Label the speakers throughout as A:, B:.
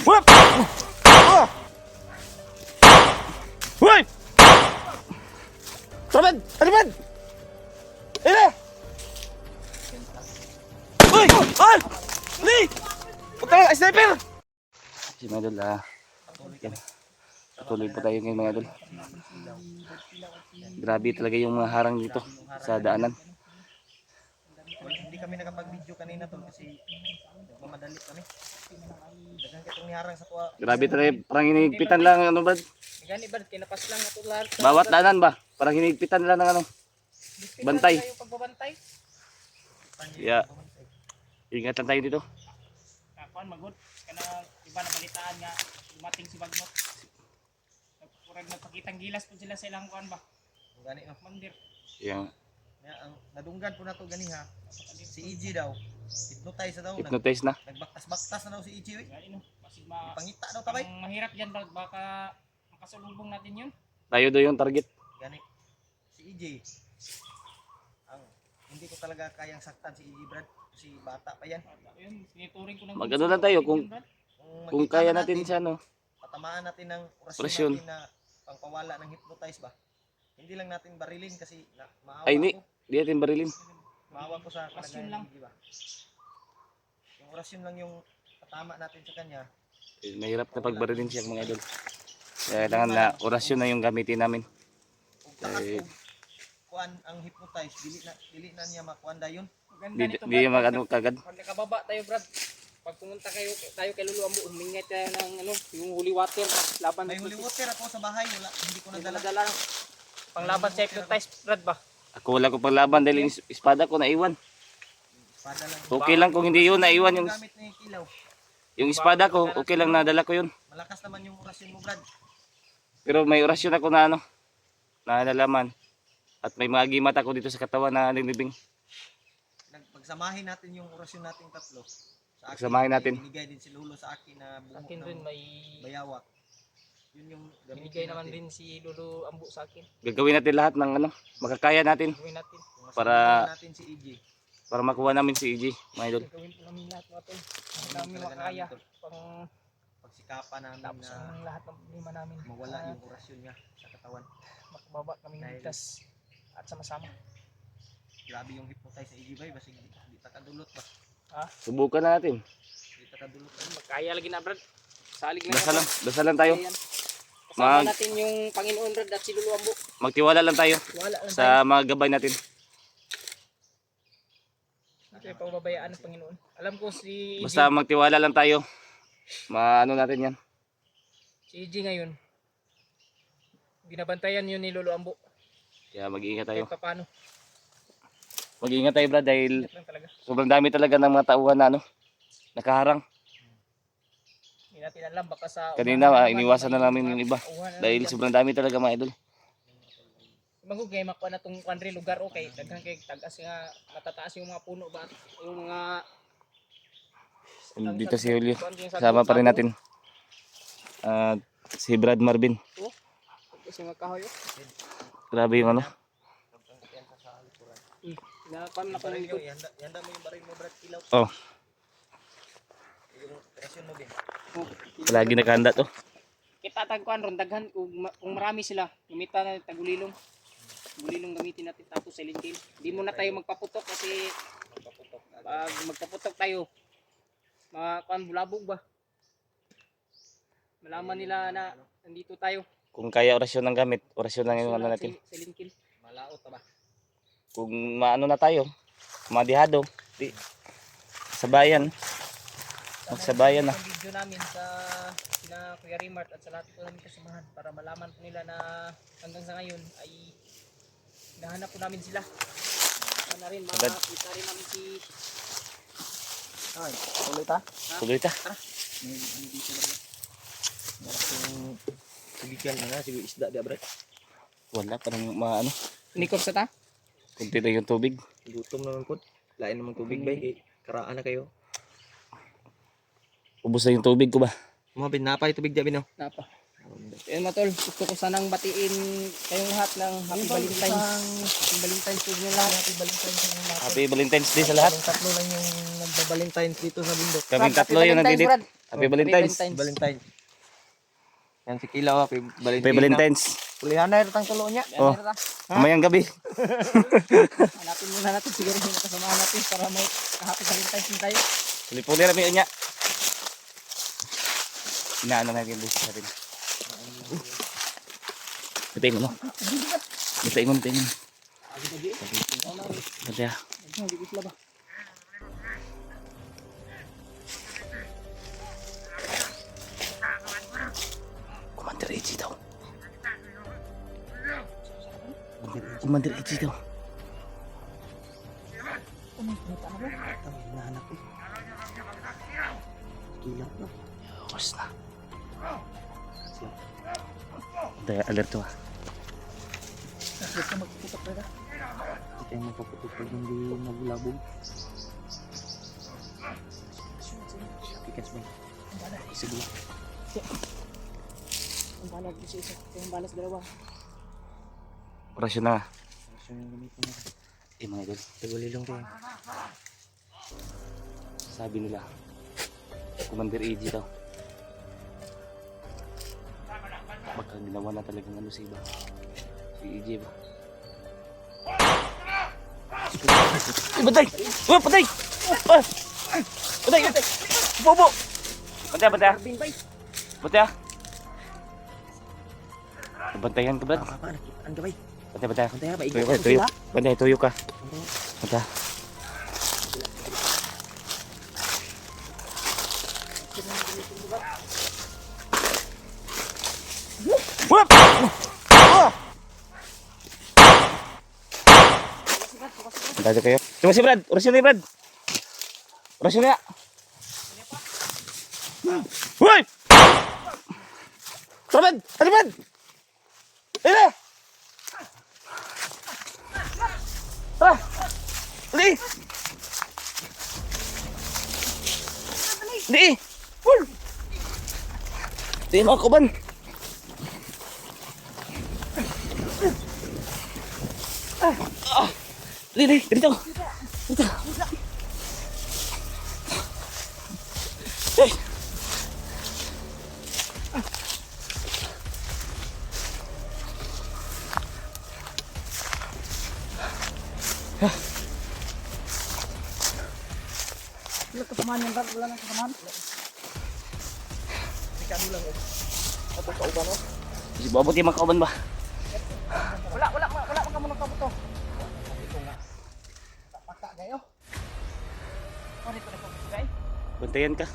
A: Wap! Ah! Hoy! Trabad! Trabad! Ina! Hoy! Al! Ali! Puta ka, sniper! Si mga idol, tuloy po tayo ngayon mga idol. Grabe talaga yung mga harang dito sa daanan.
B: Hindi kami nakapag-video kanina tol kasi nagmamadali kami. Daghang kitong niharang sa tuwa.
A: Grabe talaga, parang hinihigpitan lang ano ba?
C: Gani ba kinapas lang ato lahat.
A: Bawat daanan ba? Parang hinihigpitan lang ng ano. Bantay.
C: Yung pagbabantay.
A: Yeah. Ingatan tayo dito.
C: Kakuan magud kana iba na balitaan nga dumating si Bagnot. Kurang nagpakitang gilas pud sila sa ilang kuan ba.
B: Gani no.
C: Mandir.
A: Yang
B: Ang nadunggan po nato ganiha. Si EG daw. Hypnotize na daw.
A: hypnotize na.
B: Nagbaktas-baktas na daw si EG.
C: Gani no. Basig
B: Pangita daw tabay.
C: ang mahirap diyan baka makasulubong natin yun.
A: Tayo daw yung target.
B: Gani. Si EG. Ang hindi ko talaga kayang saktan si EG Brad. Si bata pa yan.
C: Yun, sinituring ko ng
A: Mag-ano lang tayo kung
B: Kung
A: kaya
B: makita
A: natin siya no.
B: patamaan natin ng
A: Orasyon.
B: orasyon natin na pangpawala ng hypnotize ba. Hindi lang natin barilin kasi maawa
A: Ay, hindi.
B: ko.
A: Di natin barilin.
B: Maawa ko sa
C: Orasyon
B: kalagayan
C: lang.
B: ng EG ba. Yung orasyon lang yung patama natin sa kanya.
A: Mahirap na pagbarilin siya mga idol. Kaya kailangan na orasyon na yung gamitin namin.
B: Ug taas
A: Eh.
B: ug kuan ang hypnotize dili na niya makuan dayon.
A: Di
C: Maganda nito.
A: di mag-ano kagad.
C: Pag nakababa tayo Brad. Pag pumunta tayo kay Lulu Ambo, humingi tayo ng ano, yung holy water laban
B: May holy water ako sa bahay wala hindi ko
C: Hindi ko
B: nadala.
C: nadala. Panglaban sa hypnotize Brad ba?
A: Ako wala ko paglaban dahil yung espada ko naiwan.
B: Espada lang.
A: Okay lang kung hindi yun naiwan yung
B: gamit ni Kilaw.
A: espada ko. Okay lang nadala ko yun.
B: Malakas naman yung orasyon mo Brad.
A: Pero may orasyon ako na ano. Na nalaman. At may mga gimat ako dito sa katawan na nilibing.
B: Pagsamahin natin yung orasyon nating tatlo. Sa akin,
A: Pagsamahin natin.
B: Binigay din si Lolo sa akin na bungo
C: Akin
B: ng
C: rin may
B: bayawak. Yun yung
C: binigay
B: gamitin
C: naman
B: natin.
C: din si Lulu Ambo sa akin.
A: Gagawin natin lahat ng ano. Makakaya natin.
C: Gawin natin.
B: Kung
A: para-
B: masamahan natin si EG.
A: Para makuha namin si EG. Mga idol.
C: Gawin po namin lahat mga tol. Ang
B: Yun
C: dami
B: talaga
C: makaya.
B: namin, tol.
C: Pang
B: Pagsikapan namin
C: tapos
B: na
C: ang lahat ng problema namin.
B: mawala yung orasyon niya sa katawan.
C: Makababa kami ng
B: Dahil-
C: ligtas at sama-sama.
B: Grabe yung hypnotize sa EG ba? Basig di takadulot ba?
A: Subukan na natin.
B: Di takadulot ba?
C: Magkaya lagi na Brad. Salig na
A: Dasal lang. Dasal lang tayo.
C: Ayan. Kasama
A: Mag-
C: natin yung Panginoon Brad at si Lulu Ambo.
A: Magtiwala lang tayo
C: Wala lang tayo.
A: sa mga gabay natin.
C: Hindi tayo pababayaan ng Panginoon. Alam ko si EG,
A: Basta magtiwala lang tayo. Maano natin yan.
C: si EG ngayon. Binabantayan yun ni Lulu Ambo.
A: Kaya mag-iingat tayo.
C: Kahit paano.
A: Mag-iingat tayo Brad dahil
C: Ingat lang talaga.
A: sobrang dami talaga ng mga tauhan na ano. Nakaharang.
C: Hindi natin alam baka sa
A: Kanina
C: umahan naman,
A: iniwasan na
C: may
A: namin yung iba.
C: tauhan na
A: Dahil
C: naman dyan.
A: sobrang dami talaga mga idol.
C: Magug kay makuha na tong country lugar okay daghan kay tagas nga matataas yung mga puno ba yung mga
A: Dito si Julio. Kasama pa rin natin. At si Brad Marvin.
C: kasi mga kahoy
A: Grabe yung ano.
C: na pan na
B: Baril
C: ko
B: yung ihanda mo yung baril mo Brad Kilaw.
A: Oh,
B: Yung orasyon mo din.
A: lagi nakahanda to.
C: kita tagkuan ron daghan kung marami sila gamitan na tagulilong gamitin natin tapos silent kill di muna tayo magpaputok kasi pag magpaputok tayo mga kuan bulabog ba malaman nila na nandito tayo.
A: Kung kaya orasyon ng gamit, orasyon lang yung ano natin.
C: Silent kill.
B: Malaot ba?
A: Kung maano na tayo, madihado, di, sa bayan. Magsabayan na.
C: Ang video namin sa sina Kuya Rimart at sa lahat po namin kasamahan para malaman po nila na hanggang sa ngayon ay nahanap po namin sila. Sana rin makakita rin namin si
B: Ay, tuloy ta.
A: Tuloy ta.
B: May dito na. Yung tubigan na siguro isda dia Brad.
A: Wala, parang maano.
C: Nikop sa ta.
A: Kunti na yung tubig.
B: Gutom naman po. Lain naman tubig ba? Karaan na kayo.
A: Ubus na yung tubig ko ba?
B: Mga pinapay tubig dia bino.
C: Napa. Ayun matol, gusto ko sanang batiin kayong lahat ng Happy Valentine's. Happy Valentine's po nyo lahat. Happy Valentine's po nyo lahat.
A: Happy Valentine's Day sa lahat.
C: Yung tatlo lang yung
B: Valentine's dito sa bundok.
A: Kaming tatlo yung nandito. Happy Valentine's.
B: Valentine. Yan si Kilaw, Happy Valentine.
A: Happy Valentine's.
B: Pulihan na itang tulo niya.
A: Oh, mamayang gabi.
C: Hanapin muna natin siguro yung kasamahan natin para may happy Valentine's din tayo.
A: Lipuli namin yun niya. Inaano na yung busis natin. Bitayin mo, no? Bitayin mo. Bantay ah. Commander AG daw. Commander AG daw.
B: Hinahanap eh. Kilaw na.
A: Oras na. Bantay, alerto ah.
B: Hindi tayo mapaputok pag hindi maglabog. Tikas ba? Sige lang.
C: Ang balag isa isa, yung balas dalawa.
A: Orasyon na.
B: Gusto nyo gamitin na.
A: Mga idol.
B: Tagulilong kayo.
A: Sabi nila, Commander AG daw. Baka ginawa na talagang ano sa iba. Si AG ba? Ay, batay! Oh, patay! Ah! Batay! Bobo! Batay! Batay! Bantayan ka, Brad.
B: Apa, nakitaan ka ba?
A: Batay!
B: Bantay ha,
A: Tuyo ka, tuyo. Batay, tuyo ka. Batay. Whoop! Dado kayo. Tuma si Brad. Orasyon na Brad. Orasyon na. Hoy! Brad! Ano Brad? Ayun na! Ah! Ali! Ali! Wul! Ito yung mga kuban. Dali, dito. Dito. Hey.
C: Wala kasamahan yung Brad, wala nang kasamahan.
B: Tapos sa uban, no?
A: Si Babot yung mga kauban ba?
C: Wala ka muna kabuto.
B: Ito nga. Paka kayo.
C: Ano ito na kabuto guys?
A: Bantayan ka.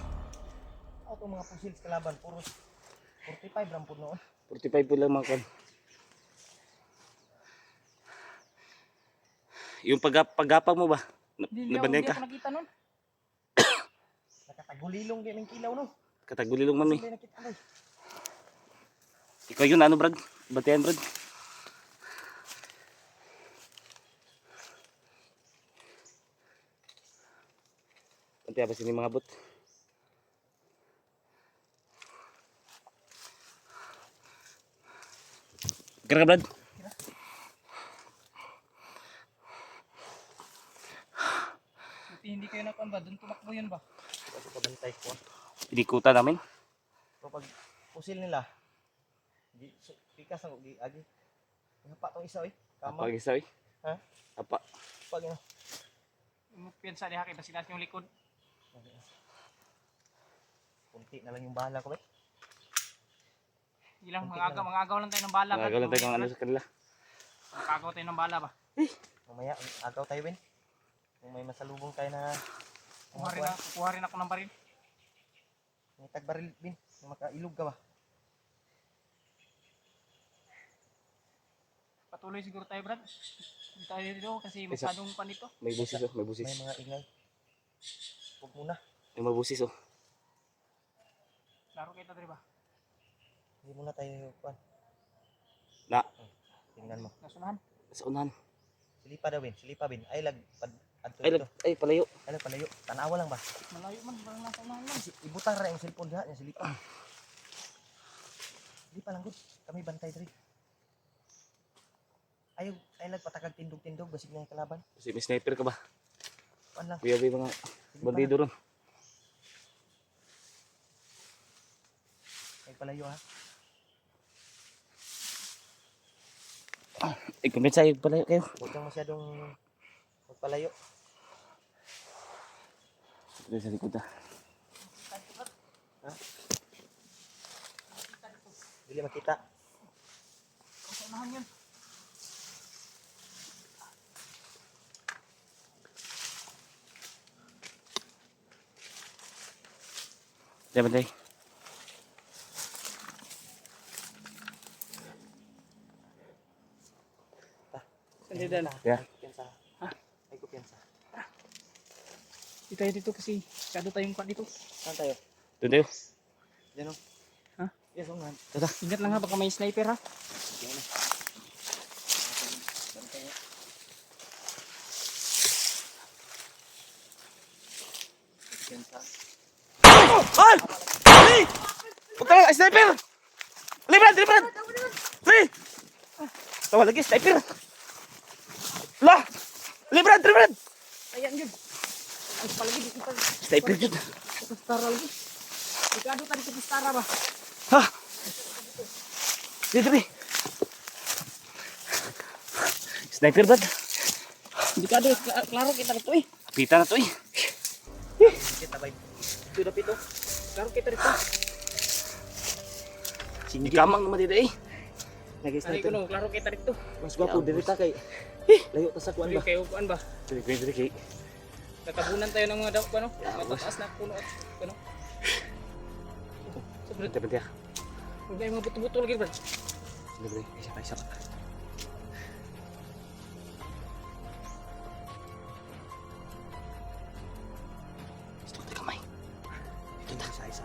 B: Ako itong mga pusils kalaban, puros 45 rampod noon.
A: 45 po lang mga kauban. Yung paggapag mo ba? Nabantayan
C: Hindi
A: ka?
C: ako nakita nun.
B: Nakatagulilong din ng kilaw, no?
A: Katagulilong man mi.
B: Hindi nakita ko.
A: Ikaw yun, ano Brad? Bantayan Brad. Bantayan pa sini mga bot. Kira ka Brad?
C: Buti hindi kayo nakuan ba? Doon tumakbo yun ba?
B: Kasi pabantay ko.
A: Inikutan namin.
B: So pag pusil nila, pikas ang agi. Ngapa tong isa, eh. Kama.
A: Apa gisaw eh?
B: Ha?
A: Apa?
B: Pag yun.
C: Piyansa niya kay basinas yung likod.
B: Kunti na lang yung bahala ko, eh.
C: Ilang mga agaw lang tayo ng bala.
A: Nagagal lang tayo kung ano sa kanila.
C: Magagaw tayo ng bala ba?
B: Mamaya, agaw tayo, Ben. Kung may masalubong tayo na
C: Kukuha rin ako ng baril.
B: may tagbaril, Ben. Makailog ka ba?
C: Patuloy siguro tayo, Brad. Hindi tayo dito kasi masyadong panito.
A: May busis oh, may busis.
B: May mga ingay. Huwag muna.
A: May mabusis oh.
C: Laro kita ba?
B: Hindi muna tayo, kuan.
A: Na,
B: Tingnan mo.
C: Nasunahan.
A: sa unahan.
B: Silipa daw, Ben. Silipa, Ben. Ay, adto
A: Ay,
B: dito.
A: ay palayo.
B: Ay, palayo. Tanawa lang ba?
C: Malayo man, parang nasa unahan lang.
B: Ibutang ra yung cellphone diha, yung silipa. Silipa lang, good. Kami bantay diri. Ayaw, ay nagpatakag tindog-tindog, basig na yung kalaban.
A: Kasi may sniper ka ba?
B: Kuan lang.
A: Kuya, may mga Bandido ron.
B: Ay palayo ha.
A: Kumpinsa yung pala kayo.
B: Huwag kang masyadong magpalayo.
A: Dito sa likod ha.
B: Dili makita.
C: Unahan yun.
A: Diyan ba tayo?
C: Sandidan.
A: Yeah.
B: Kumpiyansa.
C: Ha?
B: Ay kumpiyansa.
C: Dito tayo dito kasi kado tayong kwan dito.
B: Saan tayo?
A: Doon tayo.
B: Diyan o.
C: Ha?
B: Yes, o nga.
C: Ingat lang ha, baka may sniper ha.
B: Diyan na. Kumpiyansa.
A: Al! Ali! Puta, sniper! Librad, librad! Li! Tawa lagi, sniper! Lah! Librad, librad!
C: Ayan yun. Ay palagi dito pa.
A: Sniper yun.
C: Pistara lagi. Ikado tadi sa pistara ba?
A: Ha! Dito, dito. Sniper ba?
C: Ikado, klaro kita dito eh.
A: Pita na to eh.
B: Kita bay.
C: Ito na pito. Klaro kita dito.
A: Hindi kamang naman dito eh.
C: Ay ko
B: Nag-sniper.
C: no, klaro kita dito.
B: Mas gwapo diri ta kay. Layo ta sa kuan
C: Ano
B: ba?
C: kayo kuan ba?
A: Dito, dito, dito.
C: Tatabunan tayo ng mga daw ano? Matataas na puno at ano? Sobrang
A: Dito, dito.
C: huwag na yung mga buto-buto lagi Brad.
A: Dito, dito. Isa pa, isa pa. Gusto ko tayo kamay.
B: Isa.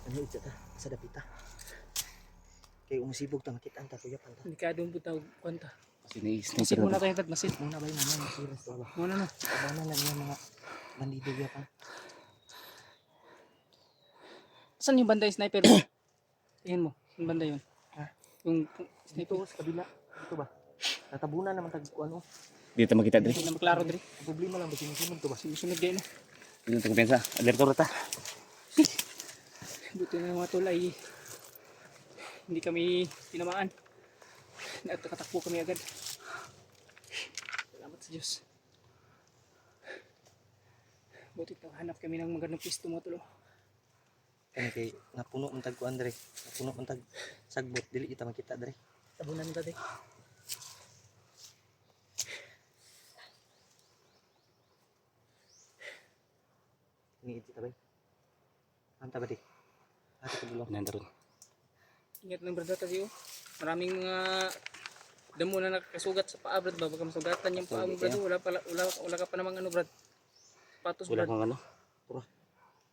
B: Ano ito ta? Sa dapita. Kay umusibog ta makita ta kuya panta.
C: Hindi ka doon butaw kwanta.
A: Kasi na-sniper
C: Masid
A: na
C: muna
A: to.
C: tayo Brad, masid.
B: Muna ba yun naman serious to ba?
C: Muna na.
B: Abana lang yung mga bandido ya pa.
C: Saan yung banda yung sniper? Tingin mo, yung banda yun.
B: Ha?
C: Yung
B: Dito
C: sniper.
B: sa kabila. Dito ba? Natabunan naman tag ano.
A: Dito makita
C: Hindi
A: dito.
C: na maklaro diri.
B: Ang problema lang ba sinusunod to ba?
C: Sunod din no.
A: Dito tayo kumpensa. Alerto rata.
C: Buti na yung mga tulay. Hindi kami tinamaan. Nakatakbo kami agad. Salamat sa Diyos. Buti hanap kami ng magandang pisto mo tulo.
B: Kani kay napuno man tag kuan dre. Napuno man tag sagbot dili kita makita dre.
C: Tabunan nila din.
B: Ni iti tabay. Anta ba di? Ate ko dulo.
A: Nandaron.
C: Ingat ng brad tayo. Maraming mga damo na nakasugat sa paa brad ba? Baka masugatan yung paa mo brad. Wala ka pa namang ano brad. Patos
A: Wala
C: brad.
A: kang ano.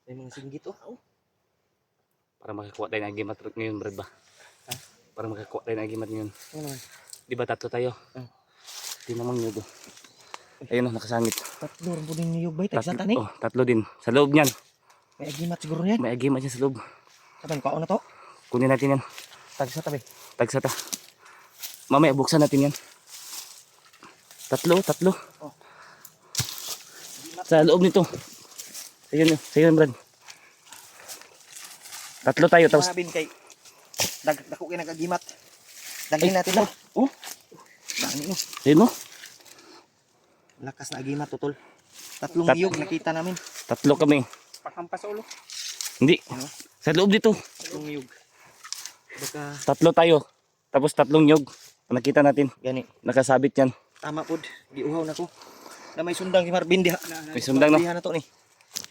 B: May mga singgit oh.
A: Para makakuha tayo ng agimat ngayon, Brad ba?
B: Ha?
A: Para makakuha tayo ng agimat ngayon.
B: Ano naman?
A: Di ba tatlo tayo?
B: Hmm.
A: Di namang yun. Ayun o, nakasangit.
B: Tatlo rin po din niyog bay. Tag satan eh.
A: Oh, tatlo din. Sa loob niyan.
B: May agimat siguro yan.
A: May agimat niya sa loob.
B: Kapan ko na to?
A: Kunin natin yan.
B: Tag sa tabi.
A: Tagsa ta. Mamaya, buksan natin yan. Tatlo.
B: Oh.
A: Sa loob nito. Sa yun, Brad. Tatlo tayo. Tapos,
B: Manabin kay dako kay nag-agimat. Dagin natin na.
A: oh,
B: Dani no.
A: ayun mo.
B: Lakas na agimat tutol. Tatlong
A: Tat-
B: niyog nakita namin.
A: Tatlo kami.
C: Pakampas sa ulo.
A: Hindi.
B: Ano?
A: Sa loob dito.
B: Tatlong niyog. Baka
A: Tatlo tayo. Tapos tatlong nyog. Nakita natin.
B: gani.
A: Nakasabit yan.
B: Tama pod. Giuhaw na ko. Na may sundang si Marvin diha.
A: May sundang no.
B: Diha na to ni.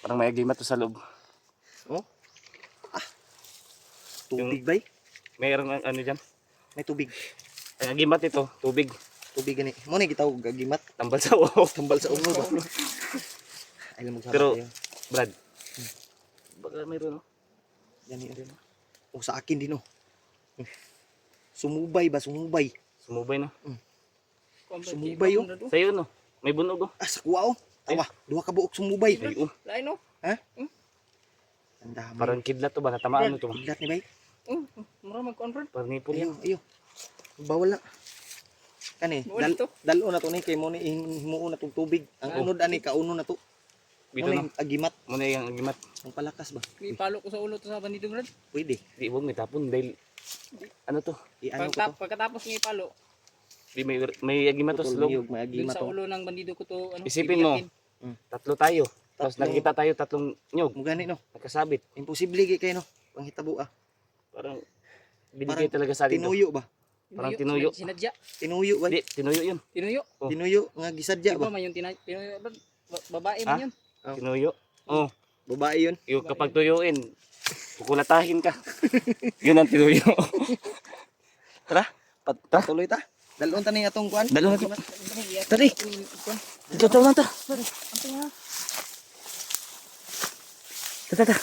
A: Parang may agimat to sa loob.
B: Oh. Tubig bay.
A: Mayroon ano dyan.
B: May tubig.
A: Ang agimat ito, tubig.
B: Tubig gani. Mo ni gitawag agimat.
A: Tambal sa uho.
B: Tambal sa ulo ba. Ay lamog sa
A: Pero-
B: tayo.
A: Brad. Baka mayroon no?
B: Gani rin. O sa akin din oh. Sumubay ba sumubay.
A: Sumubay no?
B: Sumubay, oh.
A: Sa'yo no? May bunog oh.
B: Ah sa kuwa oh. Tawa. Duha ka buok sumubay.
A: Ay, oh.
C: Lain no?
B: Ang dami.
A: Parang kidlat to ba? Natamaan mo to ba?
B: Ilat ni bay.
C: Mura mag-convert.
A: Parang nipol yan.
B: Iyo. Bawal na. kani
C: Mo dito.
B: dalo na to ni kay mo ni himuon na tong tubig. Ang unod ani kauno na to.
A: Bito
B: Mo
A: na.
B: ni agimat,
A: Muna yung agimat.
B: ang palakas ba?
C: Ipalo ko sa ulo to sa bandido brad.
B: Pwede.
A: Di mo may tapon dahil ano to?
B: Iano ko to.
C: Pagkatapos ng ipalo,
A: Di may agimat to sa
B: Putol
A: loob.
B: niyog, may
C: dun
B: agimat
C: sa
B: to.
C: ulo ng bandido ko to ano.
A: Isipin mo.
C: bibiyakin.
A: Tatlo tayo. Tapos
B: Tatlo.
A: nakikita tayo tatlong nyog.
B: Mo gani no.
A: Nakasabit.
B: Imposible gi kay no. Panghitabo ah.
A: Parang binigay talaga sa atin. to.
B: Tinuyo ba?
A: Parang tinuyo.
C: Sinadya.
B: Tinuyo ba?
A: Di, tinuyo yun.
C: Tinuyo.
A: Oh.
B: Tinuyo nga gisadya
C: Di ba
B: ba?
C: man yung tinuyo brad? Babae
A: Ha?
C: man yun.
B: Oh.
A: Tinuyo. Oh,
B: Babae yun.
A: yung kapag tuyuin, kukulatahin ka. Yun ang tinuyo. Tara,
B: Tuloy ta. Dalon ta ni atong kuan.
A: Dalon na to. Tari. Dito lang ta. Tara.